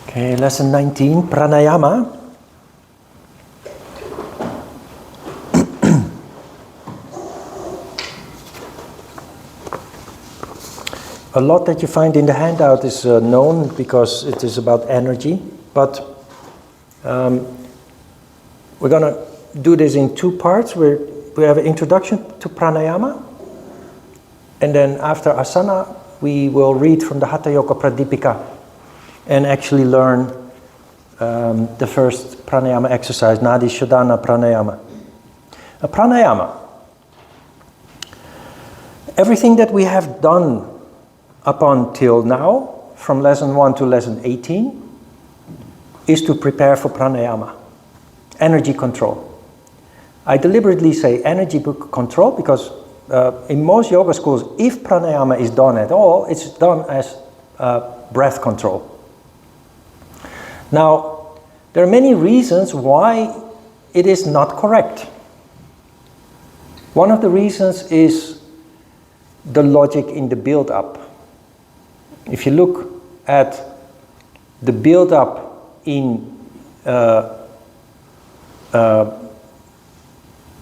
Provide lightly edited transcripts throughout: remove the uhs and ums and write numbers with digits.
Okay, lesson 19, Pranayama. A lot that you find in the handout is known because it is about energy, but we're going to do this in two parts. We have an introduction to Pranayama, and then after asana, we will read from the Hatha Yoga Pradipika and actually learn the first Pranayama exercise, Nadi Shodhana Pranayama. A Pranayama. Everything that we have done up until now, from lesson 1 to lesson 18, is to prepare for Pranayama, energy control. I deliberately say energy control because in most yoga schools, if Pranayama is done at all, it's done as breath control. Now, there are many reasons why it is not correct. One of the reasons is the logic in the build-up. If you look at the build-up in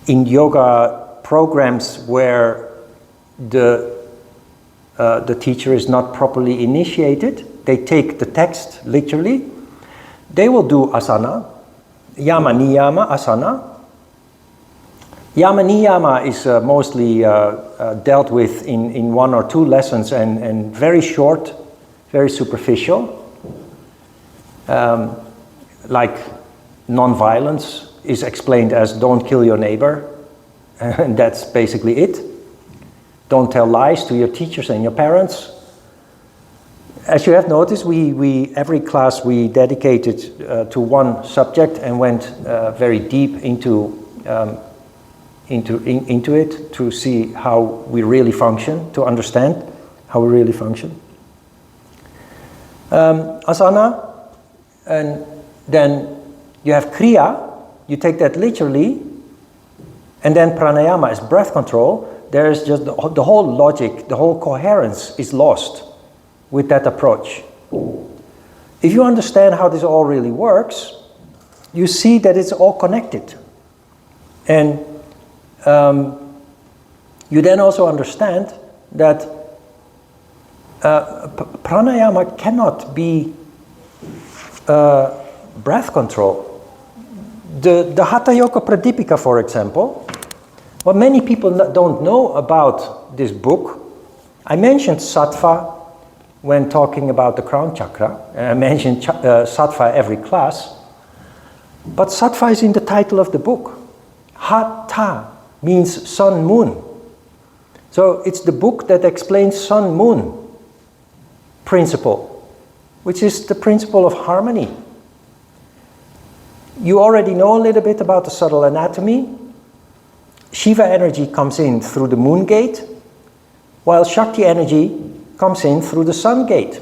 yoga programs where the teacher is not properly initiated, they take the text literally. They will do asana, yama niyama asana. Yama niyama is mostly dealt with in 1 or 2 lessons and very short, very superficial. Like non-violence is explained as don't kill your neighbor, and that's basically it. Don't tell lies to your teachers and your parents. As you have noticed, every class we dedicated to one subject and went very deep into it to see how we really function, to understand how we really function. Asana, and then you have Kriya, you take that literally, and then Pranayama is breath control. There is just the whole logic, the whole coherence is lost with that approach. If you understand how this all really works, you see that it's all connected. And you then also understand that pranayama cannot be breath control. The Hatha Yoga Pradipika, for example, what many people don't know about this book, I mentioned sattva when talking about the crown chakra, and I mentioned sattva every class, but sattva is in the title of the book. Hatha means sun, moon. So it's the book that explains sun, moon principle, which is the principle of harmony. You already know a little bit about the subtle anatomy. Shiva energy comes in through the moon gate, while Shakti energy comes in through the sun gate.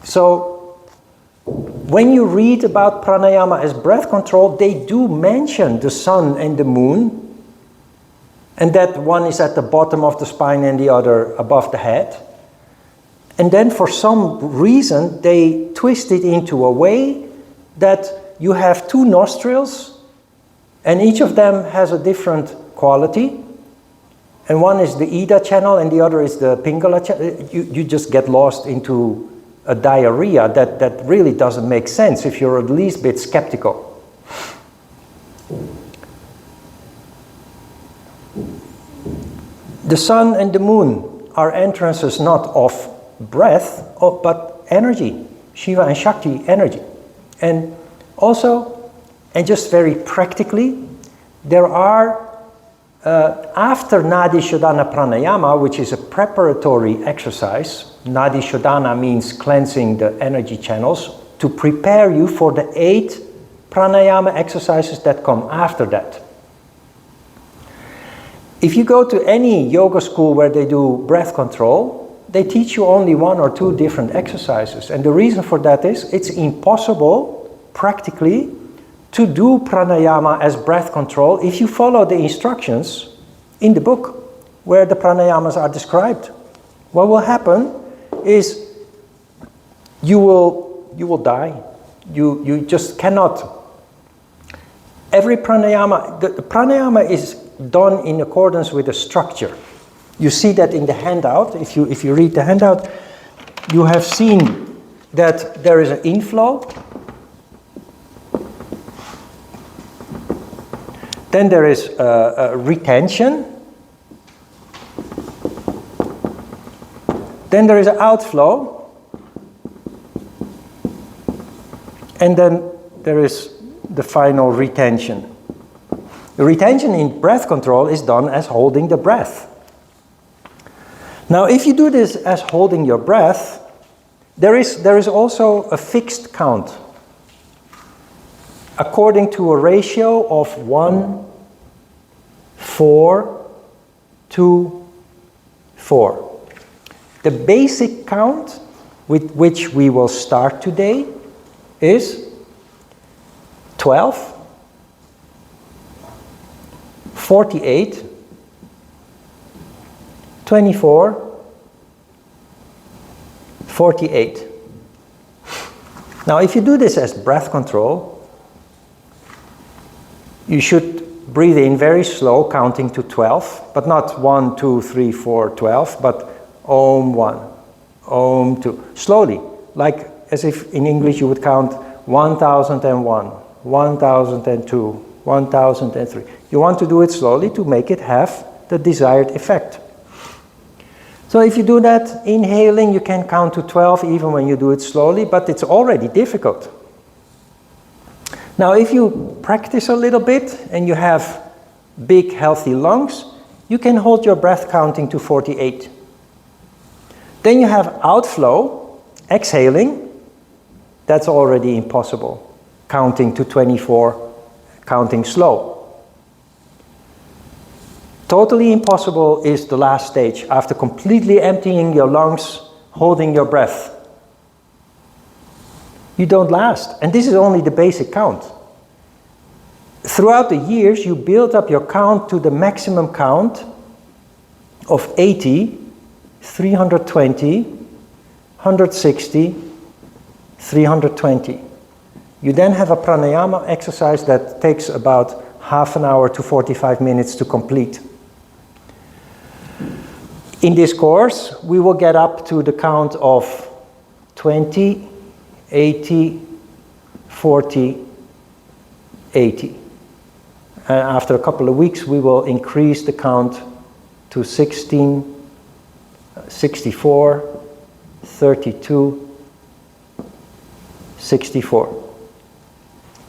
So when you read about pranayama as breath control, they do mention the sun and the moon, and that one is at the bottom of the spine and the other above the head. And then for some reason, they twist it into a way that you have 2 nostrils, and each of them has a different quality. And one is the Ida channel and the other is the Pingala channel. You just get lost into a diarrhea that really doesn't make sense if you're at least a bit skeptical. The sun and the moon are entrances not of breath, but energy, Shiva and Shakti energy. And also, and just very practically, there are after Nadi Shodhana Pranayama, which is a preparatory exercise, Nadi Shodhana means cleansing the energy channels to prepare you for the 8 pranayama exercises that come after that. If you go to any yoga school where they do breath control, they teach you only 1 or 2 different exercises. And the reason for that is it's impossible, practically, to do pranayama as breath control if you follow the instructions in the book where the pranayamas are described. What will happen is you will you will die. You just cannot. Every pranayama, the pranayama is done in accordance with a structure. You see that in the handout. If you read the handout, you have seen that there is an inflow. Then there is a retention. Then there is an outflow. And then there is the final retention. The retention in breath control is done as holding the breath. Now, if you do this as holding your breath, there is also a fixed count according to a ratio of 1, 4, 2, 4. The basic count with which we will start today is 12, 48, 24, 48. Now, if you do this as breath control, you should breathe in very slow, counting to 12, but not 1, 2, 3, 4, 12, but Om 1, Om 2. Slowly, like as if in English you would count 1001, 1002, 1003. You want to do it slowly to make it have the desired effect. So if you do that, inhaling, you can count to 12 even when you do it slowly, but it's already difficult. Now, if you practice a little bit and you have big, healthy lungs, you can hold your breath counting to 48. Then you have outflow, exhaling. That's already impossible. Counting to 24, counting slow. Totally impossible is the last stage, after completely emptying your lungs, holding your breath. You don't last. And this is only the basic count. Throughout the years, you build up your count to the maximum count of 80, 320, 160, 320. You then have a pranayama exercise that takes about half an hour to 45 minutes to complete. In this course, we will get up to the count of 20, 80, 40, 80. And after a couple of weeks, we will increase the count to 16, 64, 32, 64.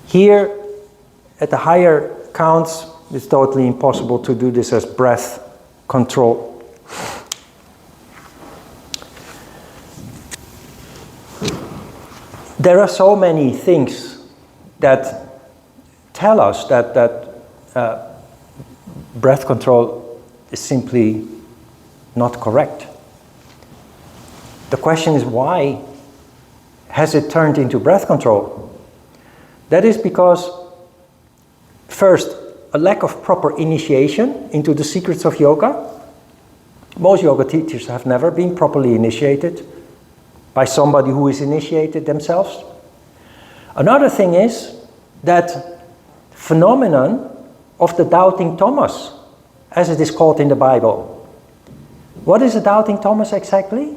Here, at the higher counts, it's totally impossible to do this as breath control. There are so many things that tell us that breath control is simply not correct. The question is, why has it turned into breath control? That is because, first, a lack of proper initiation into the secrets of yoga. Most yoga teachers have never been properly initiated by somebody who is initiated themselves. Another thing is that phenomenon of the doubting Thomas, as it is called in the Bible. What is a doubting Thomas exactly?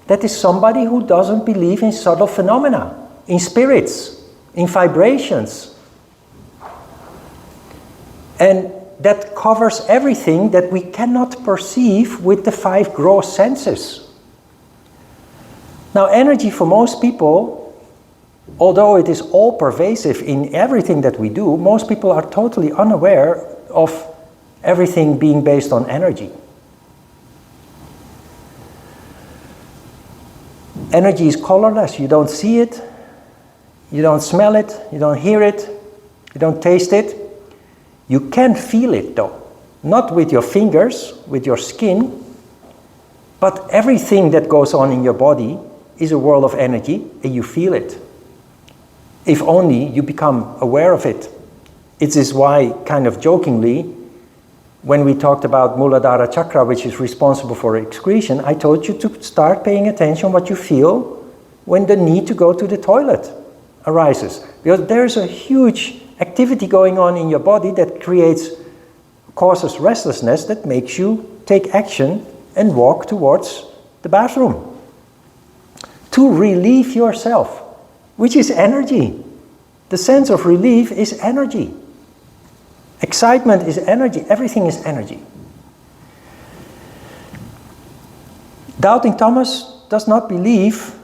That is somebody who doesn't believe in subtle phenomena, in spirits, in vibrations. And that covers everything that we cannot perceive with the 5 gross senses. Now, energy for most people, although it is all pervasive in everything that we do, most people are totally unaware of everything being based on energy. Energy is colorless. You don't see it, you don't smell it, you don't hear it, you don't taste it. You can feel it though, not with your fingers, with your skin, but everything that goes on in your body is a world of energy and you feel it. If only you become aware of it. It is why, kind of jokingly, when we talked about Muladhara Chakra, which is responsible for excretion, I told you to start paying attention what you feel when the need to go to the toilet arises. Because there's a huge activity going on in your body that causes restlessness, that makes you take action and walk towards the bathroom. To relieve yourself, which is energy. The sense of relief is energy. Excitement is energy. Everything is energy. Doubting Thomas does not believe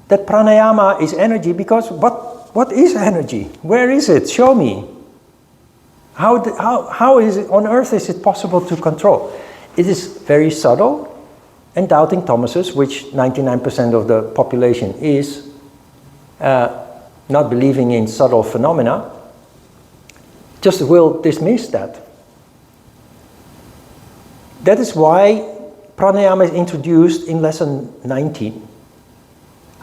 that pranayama is energy, because what is energy? Where is it? Show me. How is it on earth is it possible to control? It is very subtle, and doubting Thomases, which 99% of the population is, not believing in subtle phenomena, just will dismiss that. That is why pranayama is introduced in lesson 19.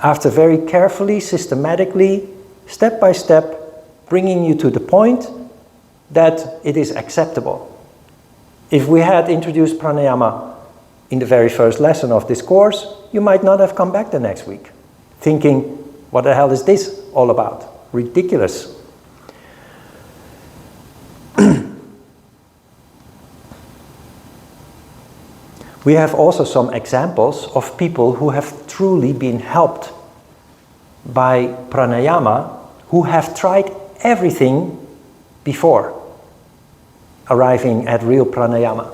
After very carefully, systematically, step by step, bringing you to the point that it is acceptable. If we had introduced pranayama in the very first lesson of this course, you might not have come back the next week, thinking, what the hell is this all about? Ridiculous. We have also some examples of people who have truly been helped by pranayama, who have tried everything before arriving at real pranayama.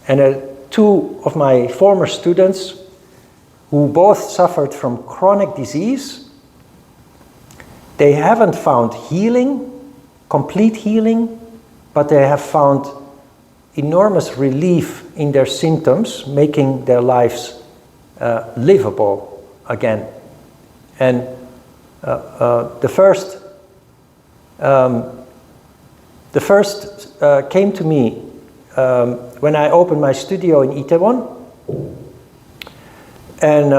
And two of my former students, who both suffered from chronic disease, they haven't found healing, complete healing, but they have found enormous relief in their symptoms, making their lives livable again. And the first came to me when I opened my studio in Itaewon and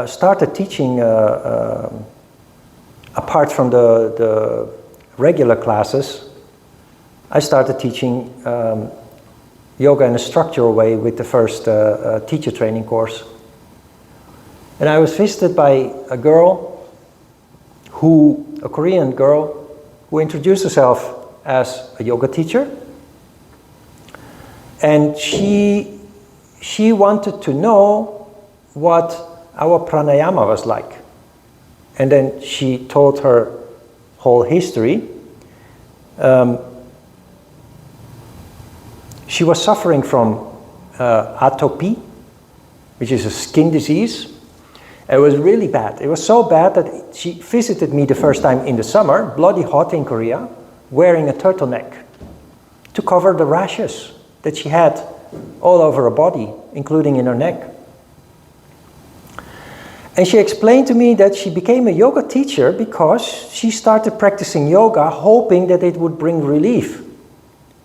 started teaching apart from the regular classes. I started teaching yoga in a structural way with the first teacher training course. And I was visited by a girl, a Korean girl, who introduced herself as a yoga teacher. And she wanted to know what our pranayama was like. And then she told her whole history. She was suffering from atopy, which is a skin disease. It was really bad. It was so bad that she visited me the first time in the summer, bloody hot in Korea, wearing a turtleneck to cover the rashes that she had all over her body, including in her neck. And she explained to me that she became a yoga teacher because she started practicing yoga hoping that it would bring relief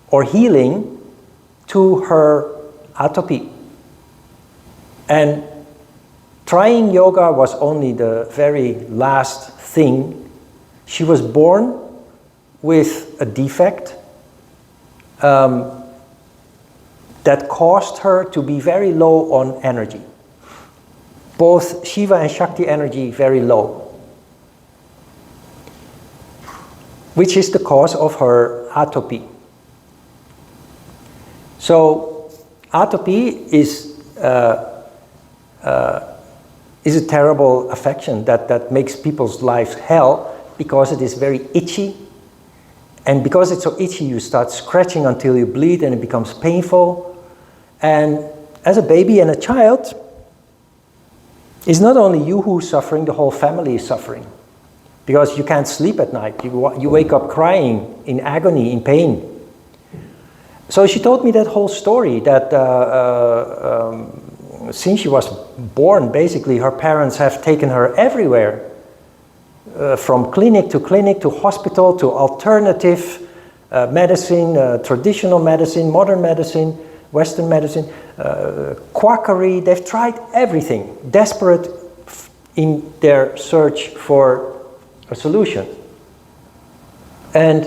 or healing to her atopy. And trying yoga was only the very last thing. She was born with a defect that caused her to be very low on energy. Both Shiva and Shakti energy very low, which is the cause of her atopy. So atopy is a terrible affection that makes people's lives hell, because it is very itchy. And because it's so itchy, you start scratching until you bleed and it becomes painful. And as a baby and a child, it's not only you who's suffering, the whole family is suffering. Because you can't sleep at night. You wake up crying in agony, in pain. So she told me that whole story, that since she was born, basically, her parents have taken her everywhere. From clinic to hospital, to alternative medicine, traditional medicine, modern medicine, Western medicine, quackery. They've tried everything, desperate in their search for a solution. And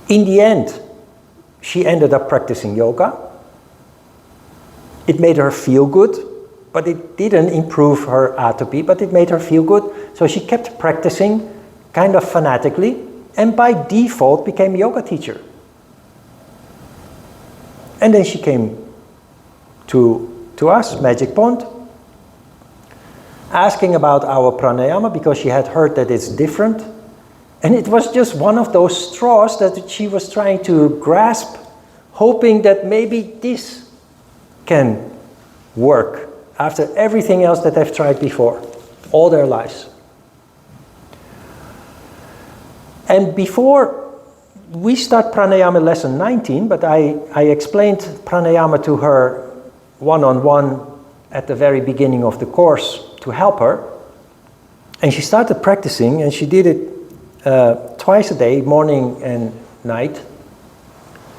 in the end, she ended up practicing yoga. It made her feel good. but it didn't improve her atopy, but it made her feel good. So she kept practicing kind of fanatically, and by default became a yoga teacher. And then she came to us, Magic Pond, asking about our pranayama because she had heard that it's different. And it was just one of those straws that she was trying to grasp, hoping that maybe this can work after everything else that they've tried before, all their lives. And before we start pranayama lesson 19, but I explained pranayama to her one-on-one at the very beginning of the course to help her. And she started practicing, and she did it twice a day, morning and night.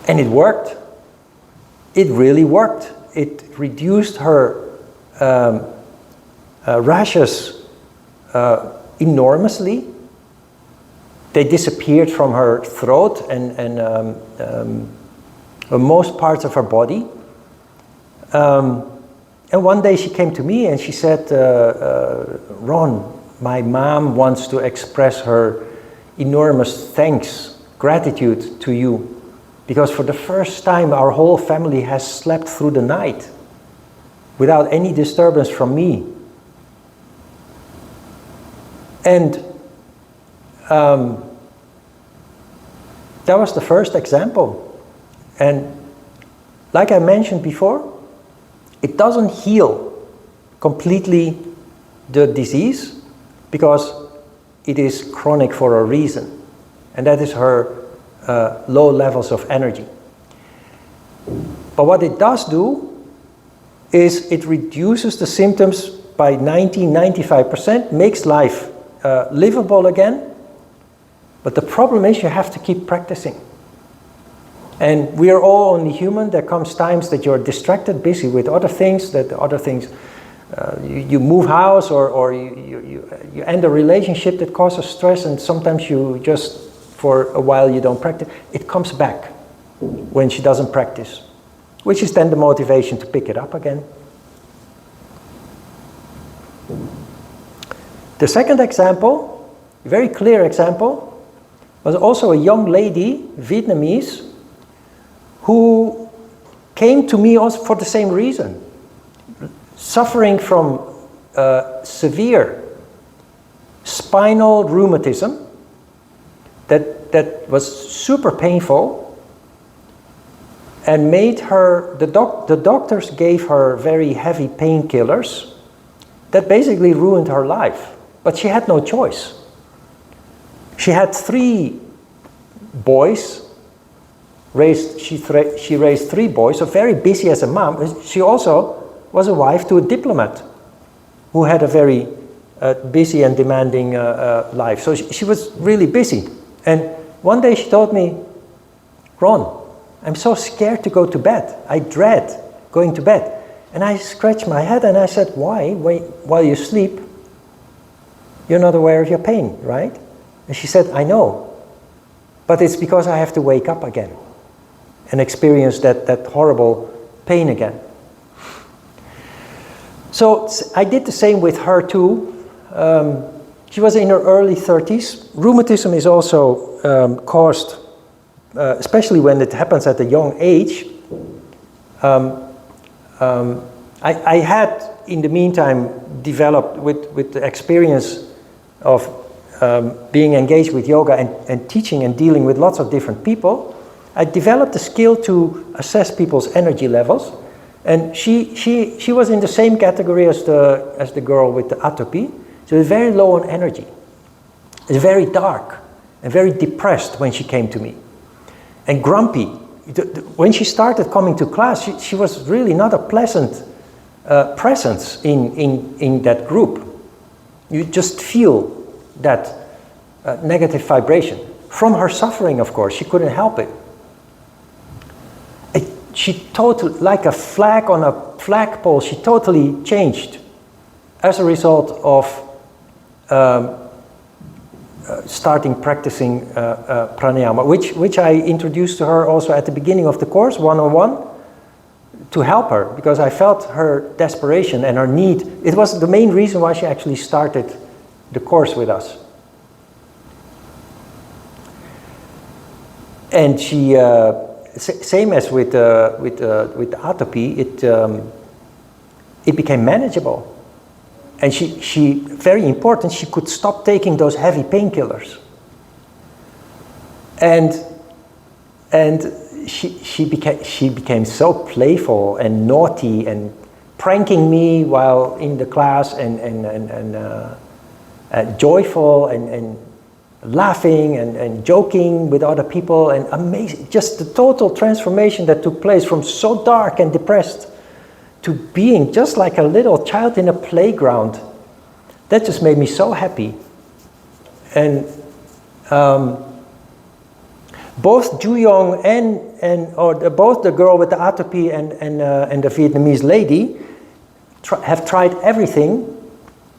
And it worked. It really worked. It reduced her rashes enormously. They disappeared from her throat and most parts of her body. And one day she came to me and she said, Ron, my mom wants to express her enormous thanks, gratitude to you, because for the first time our whole family has slept through the night without any disturbance from me. And that was the first example. And like I mentioned before, it doesn't heal completely the disease because it is chronic for a reason. And that is her low levels of energy. But what it does do is it reduces the symptoms by 90-95%, makes life livable again. But the problem is you have to keep practicing. And we are all only human. There comes times that you're distracted, busy with other things, you move house or you end a relationship that causes stress, and sometimes you just, for a while you don't practice. It comes back when she doesn't practice, which is then the motivation to pick it up again. The second example, a very clear example, was also a young lady, Vietnamese, who came to me also for the same reason, suffering from severe spinal rheumatism that was super painful, and made her, the doctors gave her very heavy painkillers that basically ruined her life, but she had no choice. She had 3 boys. She raised 3 boys, so very busy as a mom. She also was a wife to a diplomat who had a very busy and demanding life. So she was really busy. And one day she told me, Ron, I'm so scared to go to bed. I dread going to bed. And I scratched my head and I said, why? While you sleep, you're not aware of your pain, right? And she said, I know. But it's because I have to wake up again and experience that horrible pain again. So I did the same with her too. She was in her early 30s. Rheumatism is also caused, especially when it happens at a young age. I had, in the meantime, developed with the experience of being engaged with yoga and teaching and dealing with lots of different people. I developed the skill to assess people's energy levels, and she was in the same category as the girl with the atopy. She was very low on energy. It's very dark and very depressed when she came to me, and grumpy. When she started coming to class, she was really not a pleasant presence in that group. You just feel that negative vibration from her suffering. Of course, she couldn't help it. She totally, like a flag on a flagpole, she totally changed as a result of starting practicing pranayama, which I introduced to her also at the beginning of the course, one-on-one, to help her, because I felt her desperation and her need. It was the main reason why she actually started the course with us. And she, same as with atopy, it became manageable. And she, very important, she could stop taking those heavy painkillers. And she became so playful and naughty and pranking me while in the class and joyful and laughing and joking with other people, and amazing, just the total transformation that took place from so dark and depressed to being just like a little child in a playground. That just made me so happy. And both Juyong both the girl with the atopy and the Vietnamese lady have tried everything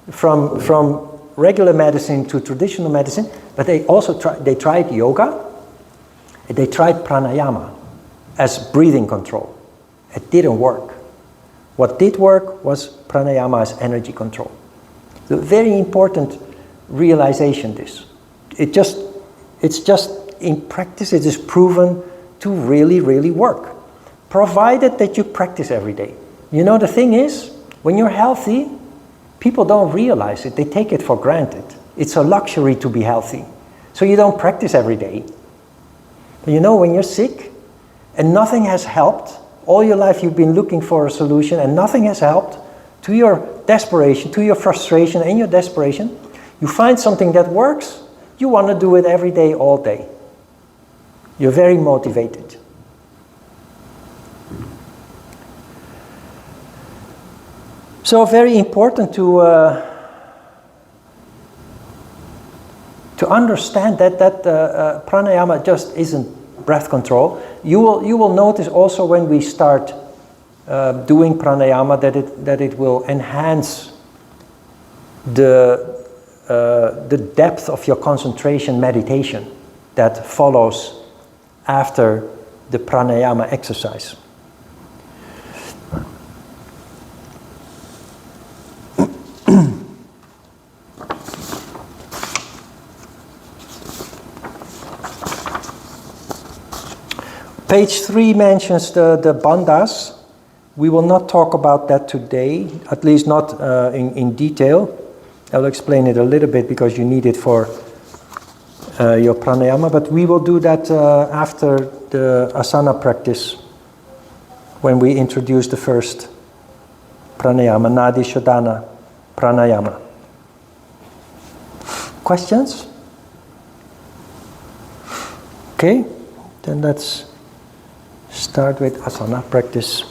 from regular medicine to traditional medicine, but they also tried yoga, and they tried pranayama as breathing control. It didn't work. What did work was pranayama as energy control. So very important realization this. It's just in practice it is proven to really, really work, provided that you practice every day. You know, the thing is, when you're healthy, people don't realize it. They take it for granted. It's a luxury to be healthy. So you don't practice every day. But you know, when you're sick and nothing has helped, all your life you've been looking for a solution and nothing has helped, to your desperation, to your frustration and your desperation, you find something that works, you want to do it every day, all day. You're very motivated. So very important to understand that pranayama just isn't breath control. You will notice also when we start doing pranayama that it will enhance the depth of your concentration meditation that follows after the pranayama exercise. Page 3 mentions the bandhas. We will not talk about that today, at least not in detail. I'll explain it a little bit because you need it for your pranayama, but we will do that after the asana practice, when we introduce the first pranayama, Nadi Shodhana pranayama. Questions? Okay, then let's start with asana practice.